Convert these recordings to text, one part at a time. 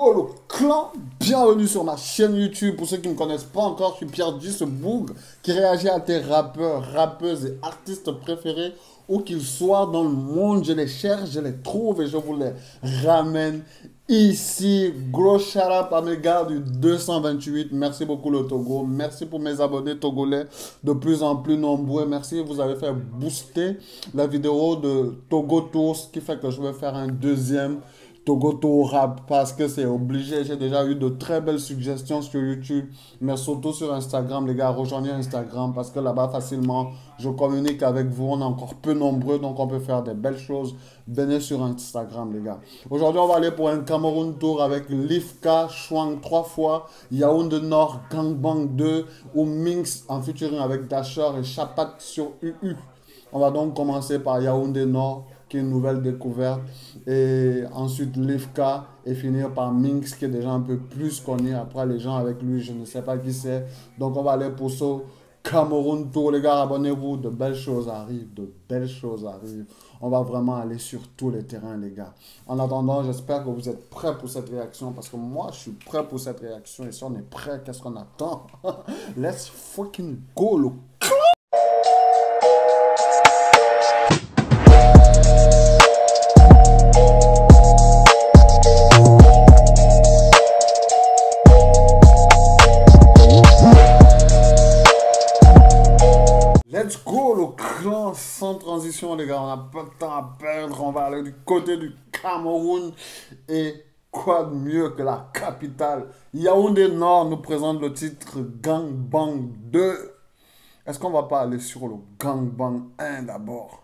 Oh le clan, bienvenue sur ma chaîne YouTube. Pour ceux qui ne me connaissent pas encore, je suis Pierre Boog qui réagit à tes rappeurs, rappeuses et artistes préférés. Où qu'ils soient dans le monde, je les cherche, je les trouve et je vous les ramène ici. Gros shout out à mes gars du 228. Merci beaucoup le Togo. Merci pour mes abonnés togolais de plus en plus nombreux. Merci, vous avez fait booster la vidéo de Togo Tour, ce qui fait que je vais faire un deuxième Togo Tour rap parce que c'est obligé. J'ai déjà eu de très belles suggestions sur YouTube, mais surtout sur Instagram, les gars. Rejoignez Instagram parce que là-bas, facilement, je communique avec vous. On est encore peu nombreux, donc on peut faire des belles choses. Venez sur Instagram, les gars. Aujourd'hui, on va aller pour un Cameroun Tour avec Lifka, Chouang 3 fois, Yaoundé Nord, Gangbang 2 ou Minx en featuring avec Dasher et Chapat sur UU. On va donc commencer par Yaoundé Nord, qui est une nouvelle découverte, et ensuite Lifka, et finir par Minx, qui est déjà un peu plus connu. Après, les gens avec lui, je ne sais pas qui c'est. Donc, on va aller pour ce Cameroun Tour, les gars. Abonnez-vous, de belles choses arrivent, de belles choses arrivent. On va vraiment aller sur tous les terrains, les gars. En attendant, j'espère que vous êtes prêts pour cette réaction, parce que moi, je suis prêt pour cette réaction. Et si on est prêt, qu'est-ce qu'on attend? Let's fucking go, le Let's go le clan, sans transition les gars, on n'a pas de temps à perdre, on va aller du côté du Cameroun et quoi de mieux que la capitale. Yaoundé Nord nous présente le titre Gangbang 2. Est-ce qu'on va pas aller sur le Gangbang 1 d'abord?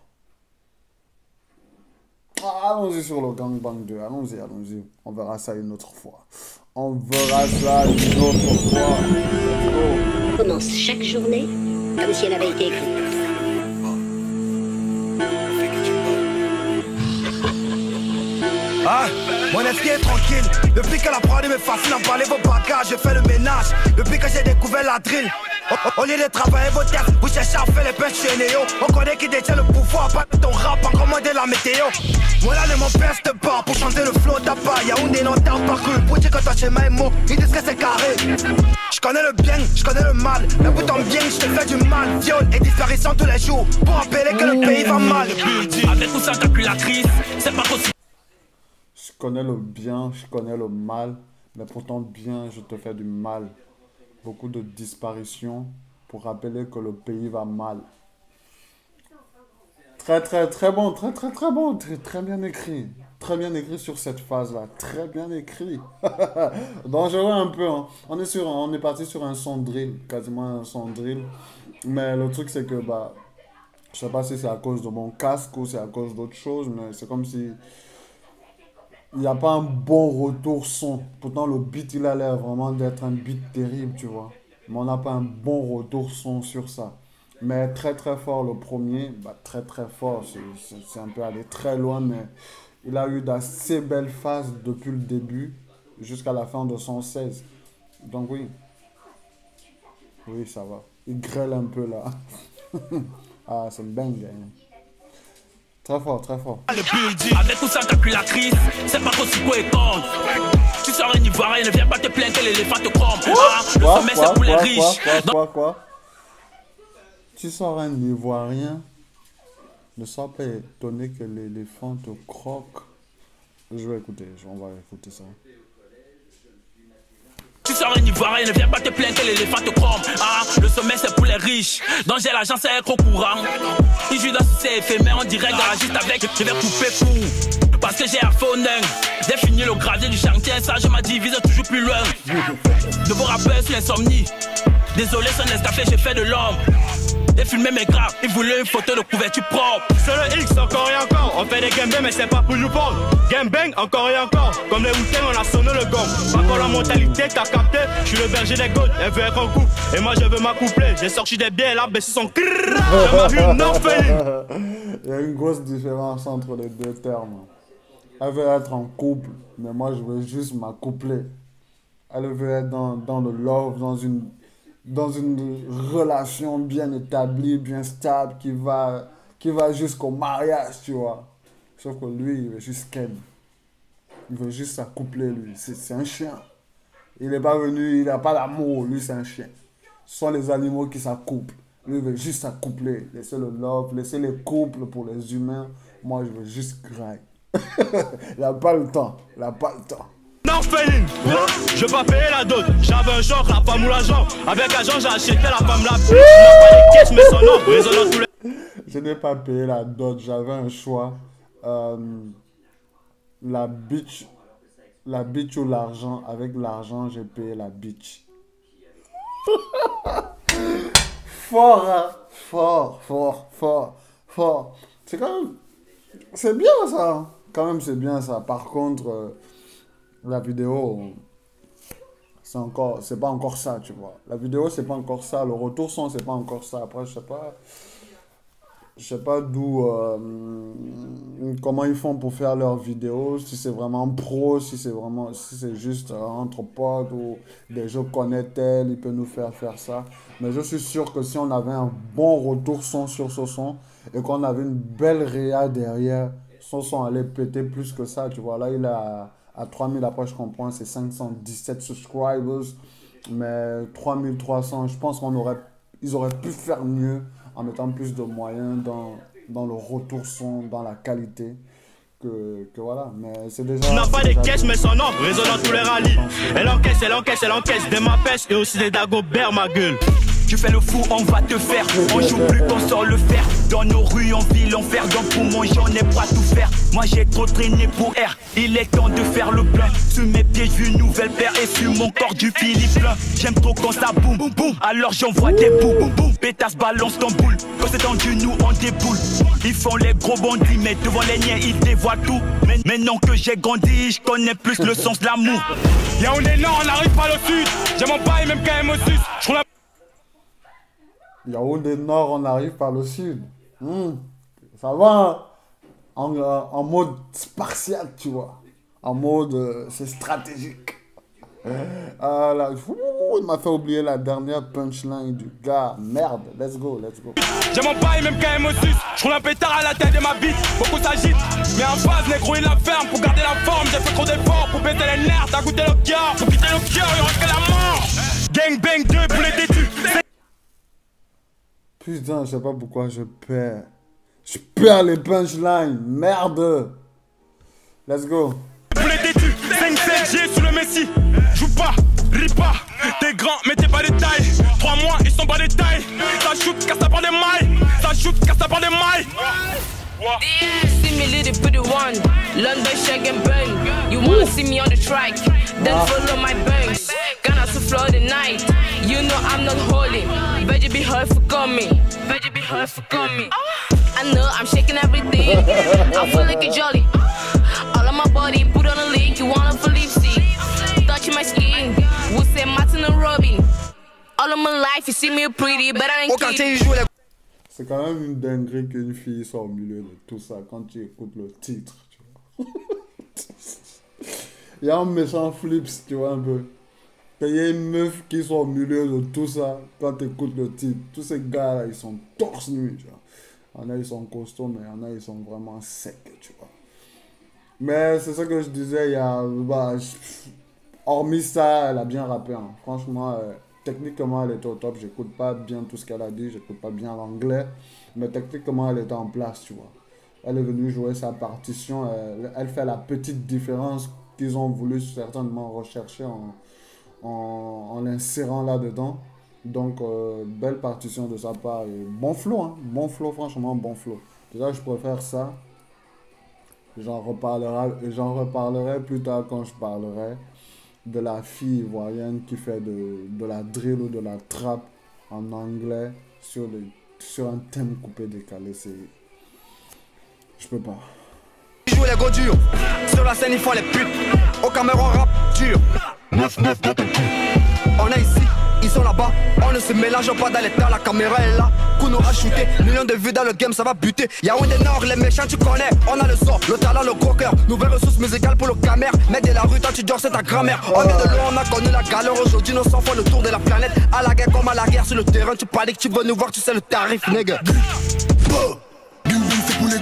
Allons-y sur le Gangbang 2, allons-y, allons-y, on verra ça une autre fois. On verra ça une autre fois. Let's go. On commence chaque journée comme si elle avait été écrite. Ah, mon esprit est tranquille. Depuis que la prod me fascine, en parler vos bagages, je fais le ménage. Depuis que j'ai découvert la drill, au lieu de travailler vos terres, vous cherchez à faire les punch chez Néo. On connaît qui détient le pouvoir, pas de ton rap, en commander la météo. Voilà le mon père de bord pour chanter le flow d'Abba. Y'a un énorme temps parcouru pour dire que toi chez mes mots, ils disent que c'est carré. Je connais le bien, je connais le mal. Mais pour ton bien, je te fais du mal. Viol et disparition tous les jours pour rappeler que le pays va mal. Avec tout ça, calculatrice, c'est pas possible. Je connais le bien, je connais le mal, mais pour ton bien, je te fais du mal. Beaucoup de disparitions pour rappeler que le pays va mal. Très bon, très bon, très bien écrit. Très bien écrit sur cette phase-là, très bien écrit. Dangereux un peu, hein. On est parti sur un son drill, quasiment un son drill. Mais le truc c'est que, bah, je sais pas si c'est à cause de mon casque ou c'est à cause d'autre chose, mais c'est comme si il n'y a pas un bon retour son. Pourtant, le beat, il a l'air vraiment d'être un beat terrible, tu vois. Mais on n'a pas un bon retour son sur ça. Mais très fort le premier. Bah, très fort. C'est un peu allé très loin, mais il a eu d'assez belles phases depuis le début jusqu'à la fin de son 16. Donc oui. Oui, ça va. Il grêle un peu là. Ah, c'est une bang, hein. Très fort. Avec tout ça, calculatrice, c'est pas possible quoi étendre. Tu sors un ivoirien, ne viens pas te plaindre que l'éléphant te crompe. Ah, le sommet c'est pour les riches. Quoi? Tu sors un ivoirien, ne sois pas étonné que l'éléphant te croque. Je vais écouter, on va écouter ça. Tu sors un ivoirien, ne viens pas te plaindre que l'éléphant te crompe. Ah, le sommet c'est pour les riches. Donc j'ai l'argent, c'est être au courant. Il joue dans ce éphémère, on dirait garagiste avec. Je vais couper pour. Parce que j'ai un faux nain. J'ai fini le gravier du chantier, ça je m'a divise toujours plus loin. De vos rappeurs sur l'insomnie. Désolé, son escafé, j'ai fait de l'ombre. J'ai filmé mes graves, ils voulaient une photo de couverture propre. C'est le X encore et encore. On fait des gangbang mais c'est pas pour nous prendre. Gangbang encore et encore. Comme les week-ends on a sonné le gong. Pas pour la mentalité t'as capté. Je suis le berger des gouttes, elle veut être en couple. Et moi je veux m'accoupler. J'ai sorti des biens, elle a baissé son crrrr. Je m'ai vu une orpheline. Il y a une grosse différence entre les deux termes. Elle veut être en couple, mais moi je veux juste m'accoupler. Elle veut être dans le love, dans une relation bien établie, bien stable, qui va jusqu'au mariage, tu vois. Sauf que lui, il veut juste ken. Il veut juste s'accoupler, lui. C'est un chien. Il n'est pas venu, il n'a pas d'amour. Lui, c'est un chien. Ce sont les animaux qui s'accouplent. Lui, il veut juste s'accoupler. Laissez le love, laissez les couples pour les humains. Moi, je veux juste grailler. Il n'a pas le temps. Il n'a pas le temps. Non, Féline, je vais pas payer la dot. J'avais un choc, la femme ou l'argent. Avec l'argent, j'ai acheté la femme, la pute. Je n'ai pas les caisses, mais son nom, résonnant tous les. Je n'ai pas payé la dot. J'avais un choix. La bitch ou l'argent. Avec l'argent, j'ai payé la bitch. Fort, hein? Fort. C'est quand même... C'est bien, ça. Quand même, c'est bien, ça. Par contre, la vidéo, c'est pas encore ça, tu vois. La vidéo, c'est pas encore ça. Le retour son, c'est pas encore ça. Après, je sais pas d'où... comment ils font pour faire leurs vidéos. Si c'est vraiment pro, si c'est juste entre potes ou des gens connaissent tel, ils peuvent nous faire ça. Mais je suis sûr que si on avait un bon retour son sur ce son et qu'on avait une belle réa derrière, son son allait péter plus que ça, tu vois. Là, il est à 3000, après je comprends, c'est 517 subscribers. Mais 3300, je pense ils auraient pu faire mieux en mettant plus de moyens dans le retour son, dans la qualité. Que voilà, mais c'est déjà... On n'a pas des caisses, mais son nom résonnant tous les rallyes. Elle encaisse des ma pêche et aussi des Dagobert, ma gueule. Tu fais le fou, on va te faire. On joue plus qu'on sort le fer. Dans nos rues, on vit l'enfer. Donc pour moi, j'en ai pas tout faire. Moi, j'ai trop traîné pour R. Il est temps de faire le plein. Sur mes pieds, j'ai une nouvelle paire. Et sur mon corps, du Philippe plein. J'aime trop quand ça boum, boum, boum. Alors j'envoie des boum, boum, boum. Pétasse, balance ton boule. Quand c'est tendu, nous, on déboule. Ils font les gros bandits, mais devant les niens, ils dévoilent tout. Maintenant que j'ai grandi, je connais plus le sens de l'amour. Yaoundé Nord, on n'arrive pas au sud. J'ai mon bail, même quand même au sud. Yaoundé Nord, on arrive par le sud. Ça va, hein? En mode spartiate, tu vois. En mode, c'est stratégique. Là, il m'a fait oublier la dernière punchline du gars. Merde, let's go. J'ai mon bail, même quand même au sud. Je roule un pétard à la tête de ma bite. Beaucoup s'agitent. Mais en phase, négro, il la ferme. Pour garder la forme, j'ai fait trop d'efforts. Pour baisser les nerfs, t'as goûté le cœur. Pour quitter le cœur, il reste que la mort. Gang bang 2 pour les détus. Putain, je sais pas pourquoi je perds. Je perds les punchlines. Merde. Let's go. Pour les détus, 5-7G sur le Messi. Joue pas, ris pas. T'es grand, mais t'es pas des tailles. 3 mois, ils sont pas des tailles. Ça shoot, casse ça par des mailles. Ça shoot, casse ça par des mailles. See me little pretty one, London shake and bang. You wanna see me on the track, then follow my bangs. Gonna to floor the night, you know I'm not holy. Better be hard for coming, I know I'm shaking everything, I feel like a jolly. All of my body, put on a link, you wanna Philippe C. Touch my skin, we'll say Martin and Robin. All of my life, you see me pretty, but I ain't keep. C'est quand même une dinguerie qu'une fille soit au milieu de tout ça quand tu écoutes le titre, tu vois. Il y a un méchant flips, tu vois, un peu. Il y a une meuf qui soit au milieu de tout ça quand tu écoutes le titre. Tous ces gars-là, ils sont torse nu, tu vois. Il y en a, ils sont costauds, mais il y en a, ils sont vraiment secs, tu vois. Mais c'est ça que je disais, il y a... hormis ça, elle a bien rappé, hein. Franchement... techniquement, elle était au top. J'écoute pas bien tout ce qu'elle a dit. J'écoute pas bien l'anglais. Mais techniquement, elle était en place, tu vois. Elle est venue jouer sa partition. Elle fait la petite différence qu'ils ont voulu certainement rechercher en l'insérant là-dedans. Donc, belle partition de sa part. Et bon flow, hein. Bon flow, franchement, bon flow. Déjà, je préfère ça. J'en reparlerai plus tard quand je parlerai de la fille ivoirienne qui fait de la drill ou de la trap en anglais sur un thème coupé décalé. Je peux pas. Ils jouent les go durs, sur la scène ils font les putes, au caméra rap dur. 9-9 dans ton cul. On est ici, ils sont là-bas, on ne se mélange pas dans les temps, la caméra est là. Kuno a shooté, millions de vues dans le game, ça va buter. Yaoundé Nord, les méchants tu connais, on a le son, le talent, le gros cœur. Nouvelle ressource musicale pour le camère, mec de la rue, toi tu dors c'est ta grand-mère. On vient de loin, on a connu la galère, aujourd'hui nos enfants le tour de la planète. À la guerre comme à la guerre sur le terrain, tu paniques, tu veux nous voir, tu sais le tarif, nigga. C'est pour les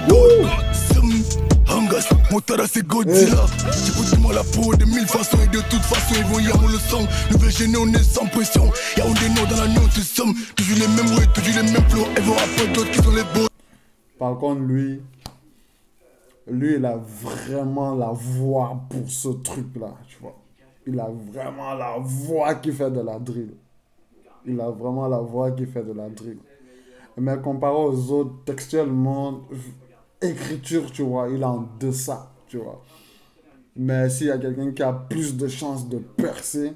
gosse, mon tada c'est Godzilla. J'ai foutu-moi la peau de mille façons et de toute façon ils vont y avoir le sang. Nouvelle géné, on est sans pression. Y'a des noms dans la nuit, on te somme. Toujours les mêmes ouais, toujours les mêmes flots. Et vous rappelez d'autres qui sont les beaux. Par contre, lui, il a vraiment la voix pour ce truc-là, tu vois. Il a vraiment la voix qui fait de la drill. Il a vraiment la voix qui fait de la drill. Mais comparé aux autres, textuellement, écriture, tu vois, il est en deçà, tu vois. Mais s'il y a quelqu'un qui a plus de chances de percer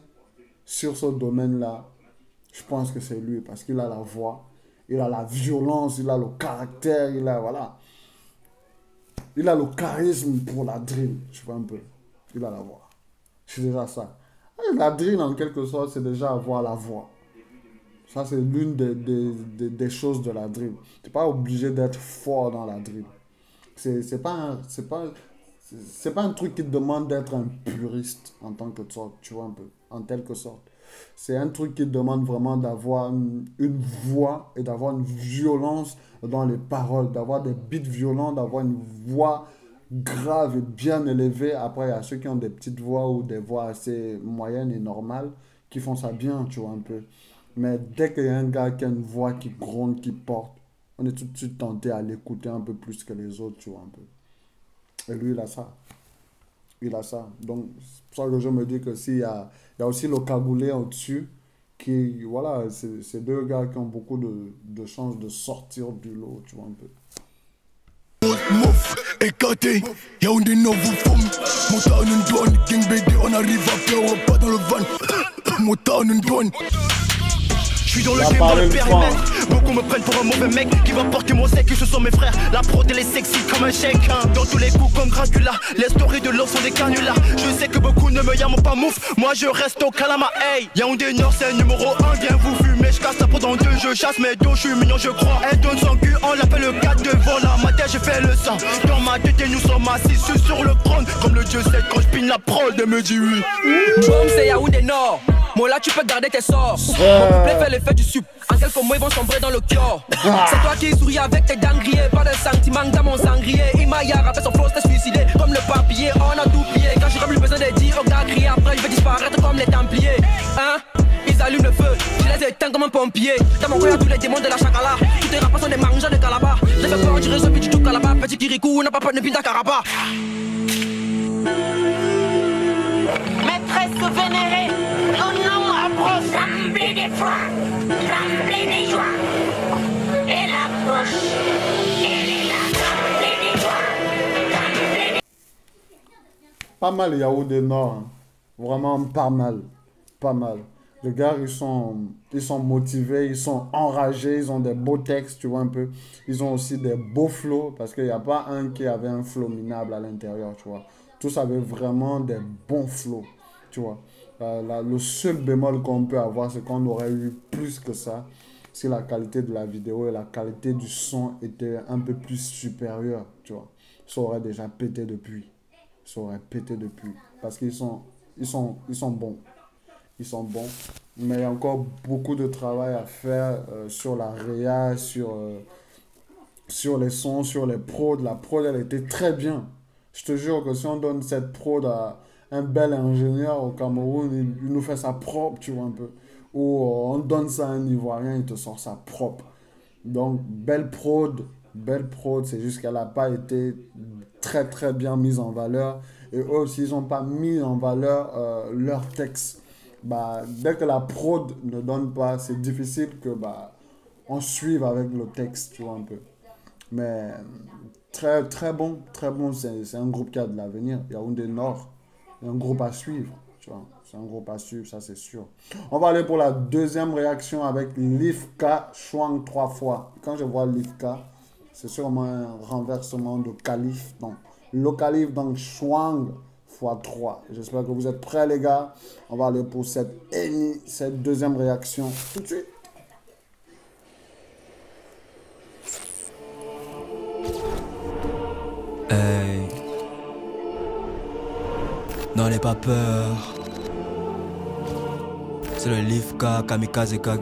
sur ce domaine-là, je pense que c'est lui, parce qu'il a la voix, il a la violence, il a le caractère, il a, voilà. Il a le charisme pour la drill, tu vois un peu. Il a la voix. C'est déjà ça. La drill, en quelque sorte, c'est déjà avoir la voix. Ça, c'est l'une des choses de la drill. Tu n'es pas obligé d'être fort dans la drill. C'est pas un truc qui te demande d'être un puriste en tant que sorte, tu vois un peu, en quelque sorte. C'est un truc qui te demande vraiment d'avoir une voix et d'avoir une violence dans les paroles, d'avoir des beats violents, d'avoir une voix grave et bien élevée. Après, il y a ceux qui ont des petites voix ou des voix assez moyennes et normales qui font ça bien, tu vois un peu. Mais dès qu'il y a un gars qui a une voix qui gronde, qui porte, on est tout de suite tenté à l'écouter un peu plus que les autres, tu vois un peu. Et lui, il a ça. Il a ça. Donc, c'est pour ça que je me dis que s'il y a aussi le cagoulé au-dessus, qui, voilà, c'est deux gars qui ont beaucoup de chances de sortir du lot, tu vois un peu. Mouf, écarté, y'a un des noms vous femme. Monta en une douane, King BD, on arrive à faire un repas dans le van. Monta en une douane. Je suis dans le game, dans le périmètre. Beaucoup me prennent pour un mauvais mec qui va porter mon sec, ce sont mes frères. La prod elle est sexy comme un chèque, hein. Dans tous les coups comme Dracula. Les stories de l'or sont des canulars. Je sais que beaucoup ne me yamment pas mouf. Moi je reste au calama, hey. Yaoundé Nord c'est numéro 1. Viens vous fumer, je casse la peau dans deux. Je chasse mes dos, je suis mignon je crois. Elle donne son cul, on l'appelle le 4 devant la matin, j'ai fait le sang. Dans ma tête nous sommes assis sur le trône. Comme le dieu 7 quand je pine la prod, elle me dit oui. Boom c'est Yaoundé Nord. Moi là tu peux garder tes sorts. Mon couplet fait l'effet du sup. En quelques mots ils vont sombrer dans le cœur. C'est toi qui souris avec tes dingueries. Pas de sentiment dans mon sangrier. Imaya rappelle son flow s'est suicidé. Comme le papier on a tout plié. Quand j'aurai plus besoin de dire au gars crier. Après je vais disparaître comme les templiers. Hein? Ils allument le feu, je les éteins comme un pompier. Dans mon coin y'a tous les démons de la chakala. Tous tes rappeurs sont des mangeants de calabar. J'ai fait peur du réseau puis du tout calabar. Petit Kirikou n'a pas peur de pinta caraba. Maîtresse vénérée, ton nom approche. Trembler des fois, trembler des joies. Elle approche, elle est là, trembler des joies, trembler des... Pas mal Yaoundé Nord, hein. Vraiment pas mal, pas mal. Les gars, ils sont motivés, ils sont enragés, ils ont des beaux textes, tu vois un peu. Ils ont aussi des beaux flows, parce qu'il n'y a pas un qui avait un flow minable à l'intérieur, tu vois. Tous avaient vraiment des bons flows, tu vois. Le seul bémol qu'on peut avoir, c'est qu'on aurait eu plus que ça si la qualité de la vidéo et la qualité du son étaient un peu plus supérieures, tu vois. Ça aurait déjà pété depuis. Ça aurait pété depuis. Parce qu'ils sont bons. Ils sont bons, mais il y a encore beaucoup de travail à faire sur la réa, sur les sons, sur les prods. La prod, elle était très bien. Je te jure que si on donne cette prod à un bel ingénieur au Cameroun, il nous fait ça propre, tu vois un peu. Ou on donne ça à un Ivoirien, il te sort ça propre. Donc, belle prod, c'est juste qu'elle n'a pas été très très bien mise en valeur. Et eux aussi, ils n'ont pas mis en valeur leur texte. Bah, dès que la prod ne donne pas, c'est difficile que on suive avec le texte, tu vois un peu. Mais très très bon, c'est un groupe qui a de l'avenir. Yaoundé Nord, c'est un groupe à suivre, tu vois. C'est un groupe à suivre, ça c'est sûr. On va aller pour la deuxième réaction avec Lifka Chouang 3 fois. Quand je vois Lifka, c'est sûrement un renversement de calife. Donc, le calife, donc Chouang x3. J'espère que vous êtes prêts les gars. On va aller pour cette deuxième réaction tout de suite. Hey. N'en aie pas peur. C'est le Lifka Kamikaze Kage.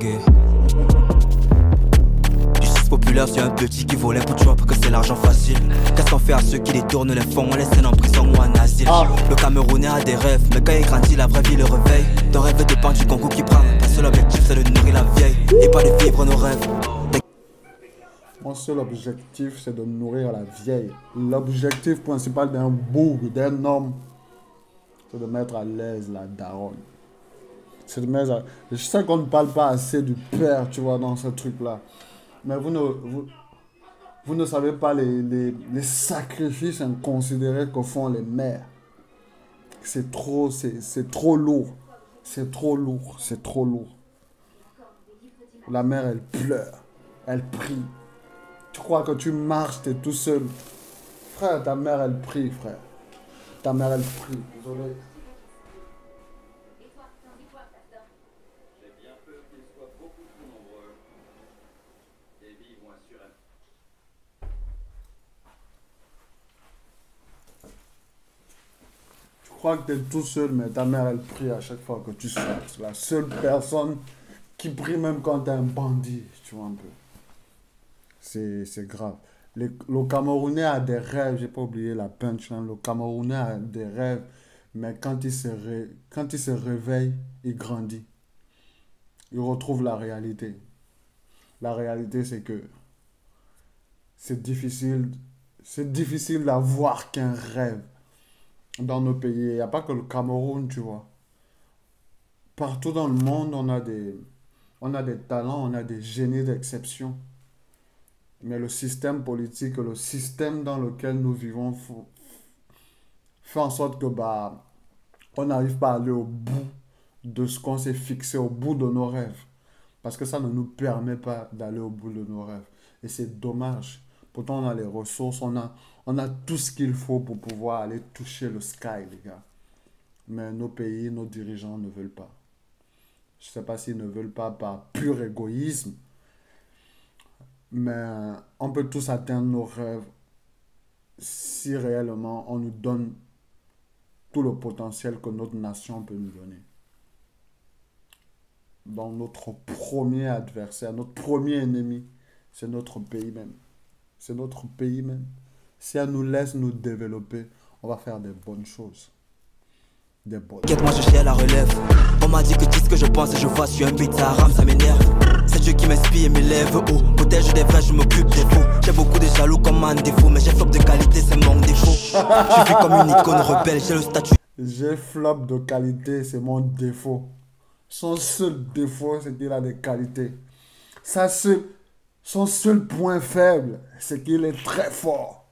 Du 6 populaire, c'est un petit qui volait pour tuer que c'est l'argent facile. Qu'est-ce qu'on fait à ceux qui détournent les fonds, on les scène en prison ou en asile. Le Camerounais a des rêves, mais quand il grandit, la vraie vie le réveille. Ton rêve dépend du concours qu'il prend. Ton seul objectif c'est de nourrir la vieille et pas de vivre nos rêves. Mon seul objectif c'est de nourrir la vieille. L'objectif principal d'un bourg, d'un homme, c'est de mettre à l'aise la daronne. C'est de mettre à... Je sais qu'on ne parle pas assez du père, tu vois, dans ce truc-là. Mais vous ne savez pas les sacrifices inconsidérés que font les mères. C'est trop lourd. C'est trop lourd. C'est trop lourd. La mère, elle pleure. Elle prie. Tu crois que tu marches, tu es tout seul. Frère, ta mère, elle prie, frère. Ta mère, elle prie. Désolé. Tu crois que tu es tout seul, mais ta mère, elle prie à chaque fois que tu sors. C'est la seule personne qui prie même quand tu es un bandit, tu vois un peu. C'est grave. Le Camerounais a des rêves, j'ai pas oublié la punchline. Le Camerounais a des rêves, mais quand il se réveille, il grandit. Il retrouve la réalité. La réalité, c'est que c'est difficile d'avoir qu'un rêve dans nos pays. Il n'y a pas que le Cameroun, tu vois. Partout dans le monde, on a des talents, on a des génies d'exception. Mais le système politique, le système dans lequel nous vivons fait en sorte que on n'arrive pas à aller au bout de ce qu'on s'est fixé, au bout de nos rêves. Parce que ça ne nous permet pas d'aller au bout de nos rêves. Et c'est dommage. Pourtant, on a les ressources, on a tout ce qu'il faut pour pouvoir aller toucher le sky, les gars. Mais nos pays, nos dirigeants ne veulent pas. Je ne sais pas s'ils ne veulent pas par pur égoïsme. Mais on peut tous atteindre nos rêves si réellement on nous donne tout le potentiel que notre nation peut nous donner. Donc notre premier adversaire, notre premier ennemi, c'est notre pays même. C'est notre pays même. Si elle nous laisse nous développer, on va faire des bonnes choses. Des bonnes. Moi je cherche la relève. On m'a dit que dis ce que je pense et je vois sur un beat, ça rame, ça m'énerve. C'est Dieu qui m'inspire et m'élève haut. Protège des vrais, je m'occupe des faux. J'ai beaucoup de jaloux comme un défaut, mais j'ai flop de qualité, c'est mon défaut. Je vis comme une icône rebelle, j'ai le statut. J'ai flop de qualité, c'est mon défaut. Son seul défaut, c'est qu'il a des qualités. Son seul point faible, c'est qu'il est très fort.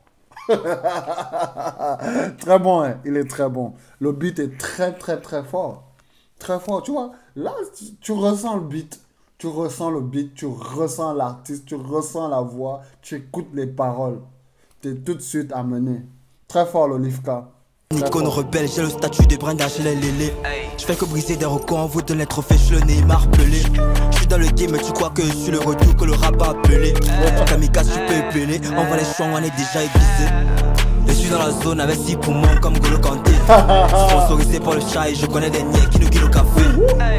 Très bon, hein? Il est très bon. Le beat est très fort. Très fort, tu vois. Là, tu ressens le beat. Tu ressens le beat, tu ressens l'artiste, tu ressens la voix, tu écoutes les paroles. Tu es tout de suite amené. Très fort, le Lifka. Une icône rebelle, j'ai le statut de brindage, les lélés. Je fais que briser des records, on vous donne les trophées, je le Neymar pelé. Je suis dans le game, mais tu crois que je suis le retour que le rap a appelé. Kamikaze, tu peux épeler, on va les champs, on est déjà aiguisé. Je suis dans la zone avec 6 poumons comme Golo Kanté. Sponsorisé par le chat et je connais des niais qui nous guident au café.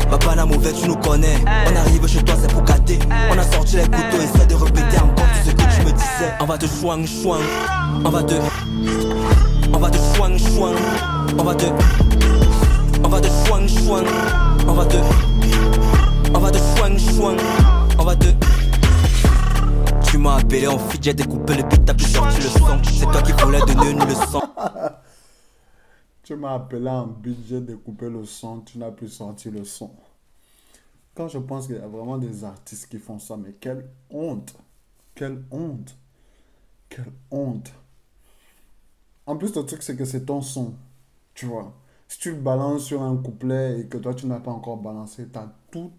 Papa n'a mauvais, tu nous connais. On arrive chez toi, c'est pour gâter. On a sorti les couteaux, essaie de répéter encore tout ce que tu me disais. On va te chouang chouang. On va te chouang chouang. On va te chouang chouang. On va te chouang chouang. On va te. Tu m'as appelé en fit, j'ai découpé le beat, t'as plus sorti le son. C'est toi qui voulais donner une leçon. Tu m'as appelé en beat, j'ai découpé le son, tu n'as plus sorti le son. Quand je pense qu'il y a vraiment des artistes qui font ça, mais quelle honte. Quelle honte. Quelle honte. En plus, le truc, c'est que c'est ton son. Tu vois. Si tu le balances sur un couplet et que toi, tu n'as pas encore balancé, tu as tout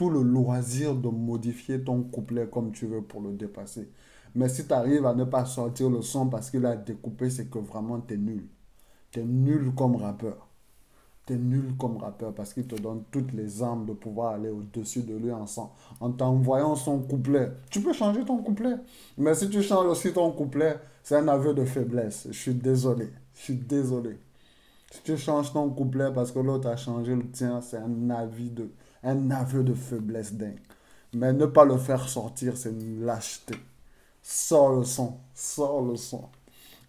le loisir de modifier ton couplet comme tu veux pour le dépasser. Mais si tu arrives à ne pas sortir le son parce qu'il a découpé, c'est que vraiment tu es nul. Tu es nul comme rappeur. Tu es nul comme rappeur parce qu'il te donne toutes les armes de pouvoir aller au-dessus de lui en t'envoyant son couplet. Tu peux changer ton couplet. Mais si tu changes aussi ton couplet, c'est un aveu de faiblesse. Je suis désolé. Je suis désolé. Si tu changes ton couplet parce que l'autre a changé le tien, c'est un aveu de faiblesse dingue. Mais ne pas le faire sortir, c'est une lâcheté. Sors le son, sors le son.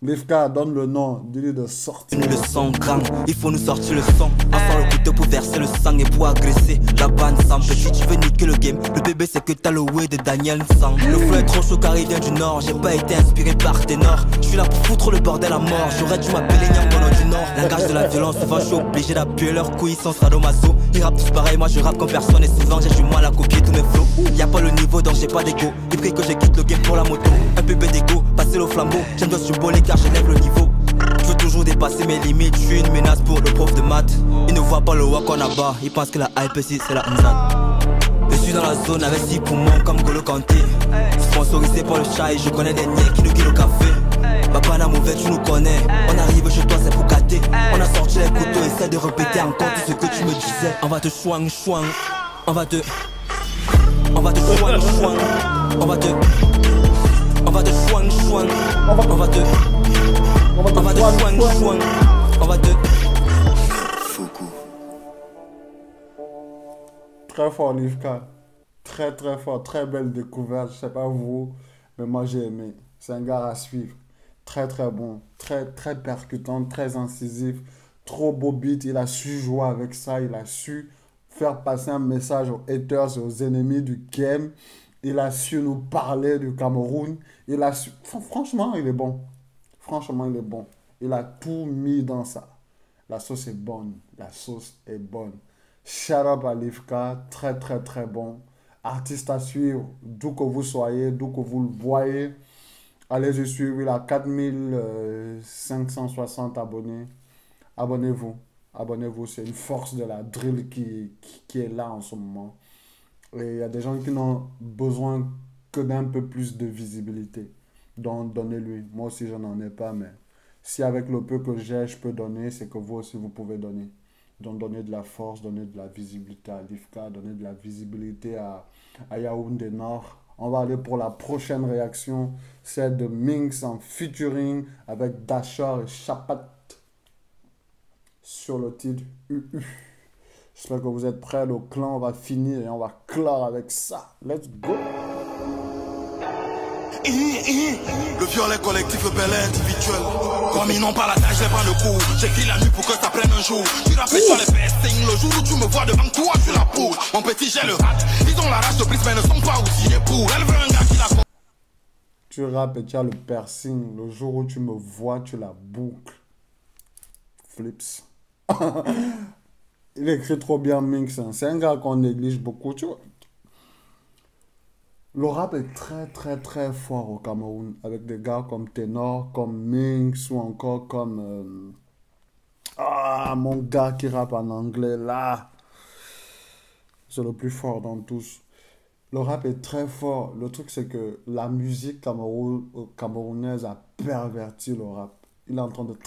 Livka, donne le nom, dis-lui de sortir. Le sang grand, il faut nous sortir le sang. On sort le couteau pour verser le sang et pour agresser la bande sans. Si tu veux niquer le game, le bébé c'est que t'as le way de Daniel Sang. Le flow est trop chaud car il vient du nord. J'ai pas été inspiré par Ténor. Je suis là pour foutre le bordel à mort. J'aurais dû m'appeler Nyambono du Nord. Langage de la violence, souvent je suis obligé d'appuyer leur couilles sans sadomaso. Ils rappent tous pareil, moi je rappe comme personne. Et souvent j'ai du mal à copier tous mes flows. Y'a pas le niveau donc j'ai pas d'égo. Il prie que je quitte le game pour la moto. Un bébé d'égo, passer le flambeau. J'aime bien survoler car j'élève le niveau. Je veux toujours dépasser mes limites. Je suis une menace pour le prof de maths. Il ne voit pas le wak qu'on a bas. Il pense que la hype ici c'est la Nzat. Je suis dans la zone avec 6 poumons comme Golo Kanté. Sponsorisé par le chai, je connais des niais qui nous guident au café. Papa n'a mauvais, tu nous connais. On arrive chez toi, c'est pour gâter. On a sorti les couteaux, essaie de répéter encore tout ce que tu me disais. On va te chouang chouang. On va te chouang chouang. On va te chouang chouang. On va te chouang chouang. On va te Foucault. Très fort, Livka. Très très fort, très belle découverte. Je sais pas vous, mais moi j'ai aimé. C'est un gars à suivre. Très très bon, très très percutant, très incisif. Trop beau beat. Il a su jouer avec ça. Il a su faire passer un message aux haters et aux ennemis du game. Il a su nous parler du Cameroun. Il a su... Franchement, il est bon. Franchement, il est bon. Il a tout mis dans ça. La sauce est bonne. La sauce est bonne. Shout out à Livka. Très, très, très bon. Artiste à suivre. D'où que vous soyez, d'où que vous le voyez. Allez-y suivre. Il a 4560 abonnés. Abonnez-vous. Abonnez-vous. C'est une force de la drill qui est là en ce moment. Et il y a des gens qui n'ont besoin que d'un peu plus de visibilité. Donc, donnez-lui. Moi aussi, je n'en ai pas, mais si avec le peu que j'ai, je peux donner, c'est que vous aussi, vous pouvez donner. Donc, donnez de la force, donnez de la visibilité à Livka, donnez de la visibilité à Yaoundé Nord. On va aller pour la prochaine réaction. C'est de Minx en featuring avec Dashar et Chapat sur le titre UU. J'espère que vous êtes prêts. Le clan va finir et on va clore avec ça. Let's go. Le violet collectif, le bel individuel. Comme ils n'ont pas la taille, je les prends le coup. J'écris la nuit pour que ça prenne un jour. Tu rappelles sur les piercings. Le jour où tu me vois devant toi, je la poule. Mon petit, j'ai le rat. Ils ont la rage de prise, mais ne sont pas outillés pour. Elle veut un gars qui la... Tu rappes et tu as le piercing. Le jour où tu me vois, tu la boucles. Flips. Il écrit trop bien Minx. Hein. C'est un gars qu'on néglige beaucoup, tu vois. Le rap est très très très fort au Cameroun. Avec des gars comme Ténor, comme Minx ou encore comme... mon gars qui rappe en anglais là. C'est le plus fort dans tous. Le rap est très fort. Le truc c'est que la musique camerounaise a perverti le rap. Il est en train de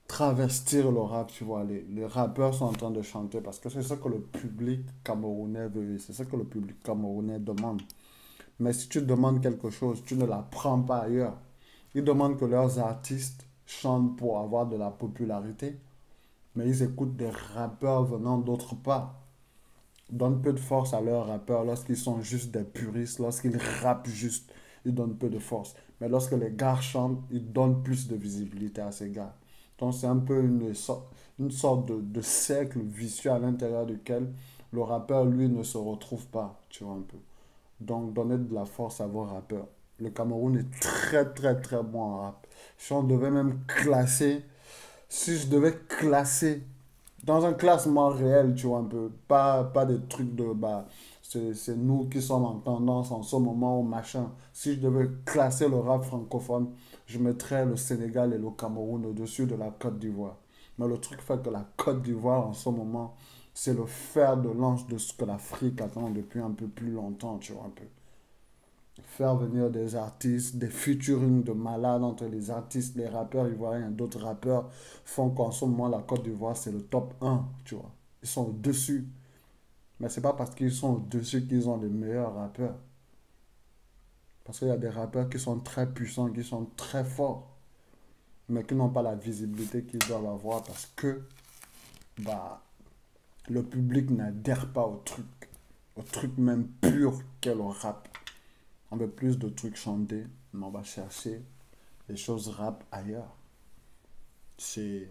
travestir le rap, tu vois. Les rappeurs sont en train de chanter parce que c'est ça que le public camerounais veut, c'est ça que le public camerounais demande. Mais si tu demandes quelque chose, tu ne la prends pas ailleurs. Ils demandent que leurs artistes chantent pour avoir de la popularité, mais ils écoutent des rappeurs venant d'autre part. Donne peu de force à leurs rappeurs lorsqu'ils sont juste des puristes, lorsqu'ils rappent juste, ils donnent peu de force. Mais lorsque les gars chantent, ils donnent plus de visibilité à ces gars. Donc c'est un peu une sorte de cercle vicieux à l'intérieur duquel le rappeur, lui, ne se retrouve pas, tu vois un peu. Donc donnez de la force à vos rappeurs. Le Cameroun est très très très bon en rap. Si on devait même classer, si je devais classer dans un classement réel, tu vois un peu, pas des trucs de bah, c'est nous qui sommes en tendance en ce moment au machin. Si je devais classer le rap francophone, je mettrais le Sénégal et le Cameroun au-dessus de la Côte d'Ivoire. Mais le truc fait que la Côte d'Ivoire en ce moment, c'est le fer de lance de ce que l'Afrique attend depuis un peu plus longtemps, tu vois un peu. Faire venir des artistes, des featuring de malades entre les artistes, les rappeurs ivoiriens et d'autres rappeurs font qu'en ce moment la Côte d'Ivoire c'est le top 1, tu vois. Ils sont au-dessus. Mais c'est pas parce qu'ils sont au-dessus qu'ils ont les meilleurs rappeurs. Parce qu'il y a des rappeurs qui sont très puissants, qui sont très forts, mais qui n'ont pas la visibilité qu'ils doivent avoir parce que bah, le public n'adhère pas au truc. au truc même pur qu'est le rap. On veut plus de trucs chantés, mais on va chercher les choses rap ailleurs. C'est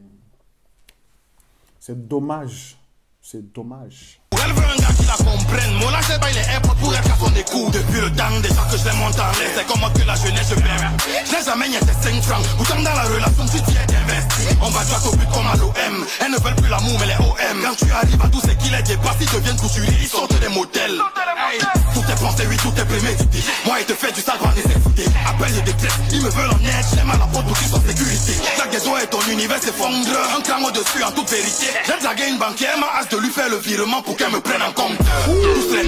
dommage. C'est dommage. Elle veut un gars qui la comprenne. Moi là j'ai pas les AirPods pour être à son écoute. Depuis le temps déjà que je les monte en l'air. C'est comme moi que la jeunesse je perds. J'ai jamais nié tes 5 francs. Pourtant dans la relation tu t'y es investi. On va droit au but comme à l'OM. Elles ne veulent plus l'amour mais les OM. Quand tu arrives à tous ces qui les dépassent, ils deviennent couturiers, ils sortent des motels. Hey, tout est pensé, oui tout est prémédité. Moi il te fait du sale par les écouter. Appelle les détresse, ils me veulent en aide. J'aime à la porte pour qu'ils soient en sécurité. Chaque ghetto est ton univers s'effondre. Un cran au-dessus en toute vérité. J'ai dragué une banquière, ma hâte de lui faire le virement pour qu'elle me prenne en compte. Tous les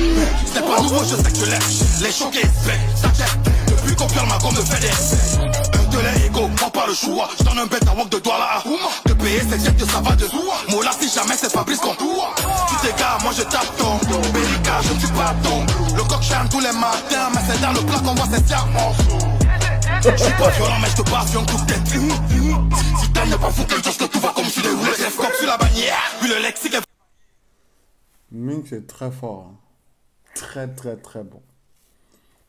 c'est pas nouveau, je sais que je l'aime. Les choqués, ça jette. Depuis qu'on perd ma gomme me fait des un de les égaux, moi pas le choix. Je donne un bête à walk de doigts là. De payer c'est jet que ça va de joie. Moi là si jamais c'est Fabrice Contour. Tu t'égares, moi je tape ton Bérica, je suis pas ton. Le coq chante tous les matins, mais c'est dans le plat qu'on voit ses diamants. Je suis pas violent mais je te passe un coup de tête. Si t'aimes n'est pas fou que juste que tout va comme si les roulés. Rêve comme sur la bannière, puis le lexique est... Mink c'est très fort. Hein. Très très très bon.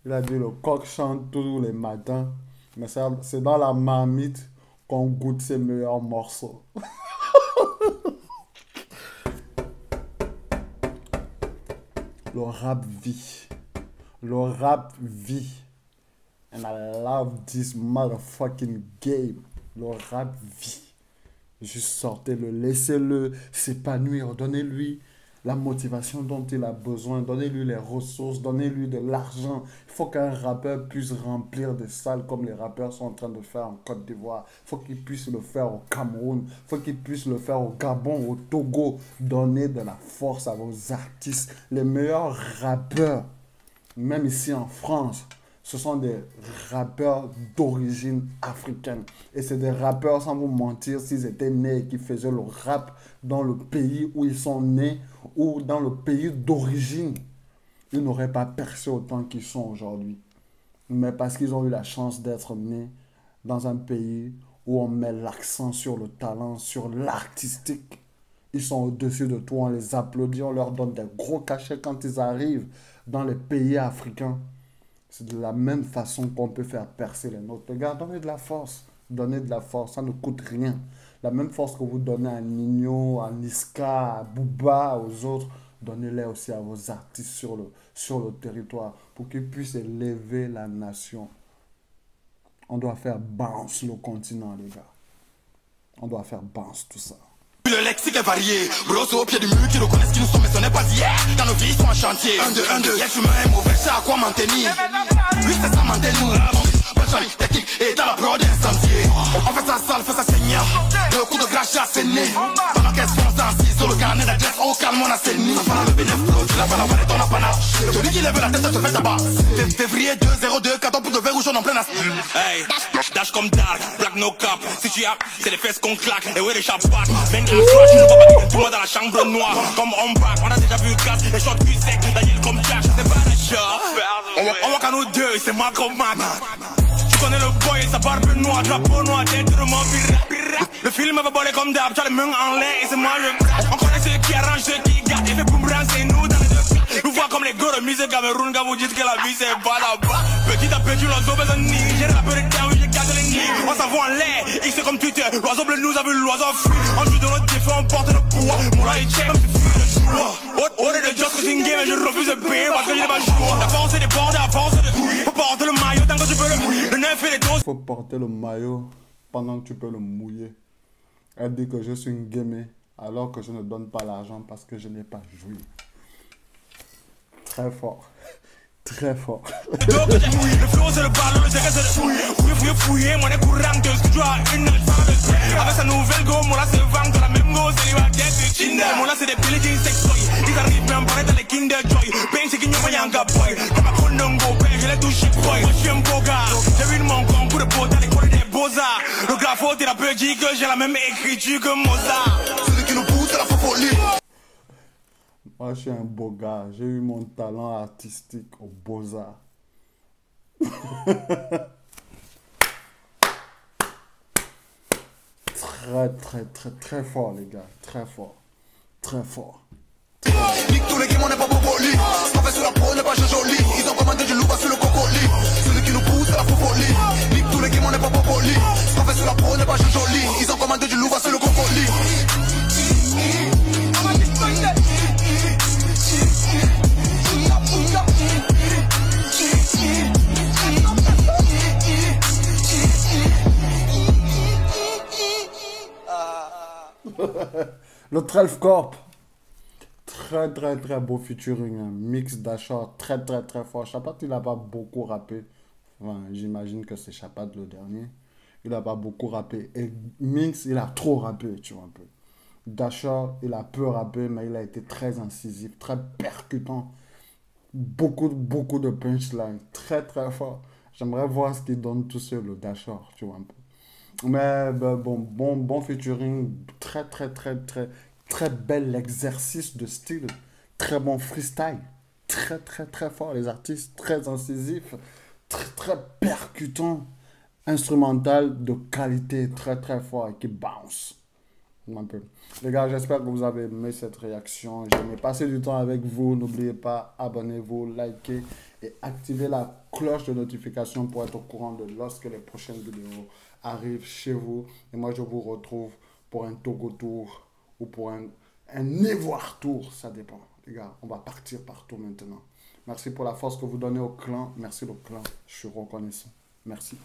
Il a dit le coq chante tous les matins. Mais c'est dans la marmite qu'on goûte ses meilleurs morceaux. Le rap vit. Le rap vit. And I love this motherfucking game. Le rap vit. Juste sortez-le, laissez-le s'épanouir, donnez-lui la motivation dont il a besoin, donnez-lui les ressources, donnez-lui de l'argent. Il faut qu'un rappeur puisse remplir des salles comme les rappeurs sont en train de faire en Côte d'Ivoire. Il faut qu'il puisse le faire au Cameroun, il faut qu'il puisse le faire au Gabon, au Togo. Donnez de la force à vos artistes. Les meilleurs rappeurs, même ici en France, ce sont des rappeurs d'origine africaine. Et c'est des rappeurs, sans vous mentir, s'ils étaient nés et qui faisaient le rap dans le pays où ils sont nés ou dans le pays d'origine, ils n'auraient pas percé autant qu'ils sont aujourd'hui. Mais parce qu'ils ont eu la chance d'être nés dans un pays où on met l'accent sur le talent, sur l'artistique. Ils sont au-dessus de tout, on les applaudit, on leur donne des gros cachets quand ils arrivent dans les pays africains. C'est de la même façon qu'on peut faire percer les nôtres. Les gars, donnez de la force. Donnez de la force, ça ne coûte rien. La même force que vous donnez à Nino, à Niska, à Booba, aux autres, donnez-les aussi à vos artistes sur le territoire pour qu'ils puissent élever la nation. On doit faire bounce le continent, les gars. On doit faire bounce tout ça. Le lexique est varié, brosse au pied du mur qui reconnaissent qui nous sommes, mais ce n'est pas d'hier. Quand nos vies sont en chantier, 1, 2, 1, 2, y'a que je me mauvais, c'est à quoi m'en tenir. Lui c'est ça m'en tenir. Pas de technique et dans la prod instantier. On fait ça sale, fait ça saignant. Le coup de grâce c'est né. Pendant qu'elles sont assises sur le carnet d'adresse, au calme on a saigné. Ça parle le bénéfice, tu l'as pas la valette, on a pas l'âge. Celui qui lève la tête, ça te fait tabac. Février 202, 14 pour de verre rouge en plein as. Hey, dash comme dark, black no cap. Si tu as, c'est les fesses qu'on claque. Et ouais, les chapeaux, même un soir, tu ne vois pas tout le monde dans la chambre noire. Comme on back, on a déjà vu le casse. Les shots plus secs, Daniel comme Jack, c'est pas la shot. On voit qu'à nous deux, c'est moi comme Mac. Tu connais le boy, sa barbe noire, drapeau noir, tête de mon pirate. Le film va voler comme d'hab, tu as les mains en l'air et c'est moi le. On connaît ceux qui arrangent, ceux qui gardent. Et fait boomerang, c'est nous dans les deux. Nous voit comme les gars de musée Cameroun quand vous dites que la vie c'est pas là-bas. Petit à petit, l'oiseau besoin de nid. J'ai rappelé le temps où j'ai gardé les nids. On s'envoie en l'air, X c'est comme Twitter. L'oiseau bleu nous a vu l'oiseau fuir. On joue de notre défait, on porte le poids. Mon là il check comme c'est fou le joueur. On est de just cause game et je refuse de payer parce que j'ai pas le choix. La force est des bords, la force est de couilles. Faut porter le maillot tant que tu peux le mouiller. Le neuf et les doses. Faut porter le maillot pendant que tu peux le mouiller. Elle dit que je suis une gamée alors que je ne donne pas l'argent parce que je n'ai pas joué. Très fort. Très fort. Le flow c'est le ballon, le secret c'est le fouiller, moi les courants de ce que tu as une avec sa nouvelle go, moi là c'est vent de la même go, c'est l'Ivaquette de Tinder. Moi là c'est des piliers qui sextoy. Ils arrivent même par dans les Kinder Joy. Ben c'est qu'il n'y a pas yanga boy. Comme un condongo, ben je l'ai touché boy. Moi je suis un beau gars. J'ai eu mon concours de beau dans l'école des beaux-arts. Le grapho-thérapeute dit que j'ai la même écriture que Mozart. Celui qui nous pousse à la folie. Moi, je suis un beau gars. J'ai eu mon talent artistique aux Beaux-Arts. Très fort, les gars. Très fort. Très fort. Nique tous les games, on n'est pas popoli. fait sur la pro n'est pas joli. Ils ont commandé du loup sur le cocoli. Celui qui nous pousse à la fofolie. Nique tous les games on n'est pas popoli. Ce qu'on fait sur la pro n'est pas joli. Ils ont commandé du loup sur le cocoli. Le 12 Corp. Très beau featuring. Un mix d'achat très fort. Chapat, il n'a pas beaucoup rappé. Enfin, j'imagine que c'est Chapat le dernier. Il n'a pas beaucoup rappé. Et Mix, il a trop rappé, tu vois un peu. Dasha, il a peu rappé, mais il a été très incisif, très percutant. Beaucoup de punchline. Très fort. J'aimerais voir ce qu'il donne tout seul, le Dasha, tu vois un peu. Mais bon featuring, très bel exercice de style, très bon freestyle, très fort, les artistes très incisifs, très percutant, instrumental de qualité, très fort et qui bounce. Un peu. Les gars, j'espère que vous avez aimé cette réaction. J'aimais passer du temps avec vous. N'oubliez pas, abonnez-vous, likez et activez la cloche de notification pour être au courant de lorsque les prochaines vidéos arrivent chez vous. Et moi, je vous retrouve pour un Togo Tour ou pour un Ivoire Tour. Ça dépend. Les gars, on va partir partout maintenant. Merci pour la force que vous donnez au clan. Merci le clan. Je suis reconnaissant. Merci.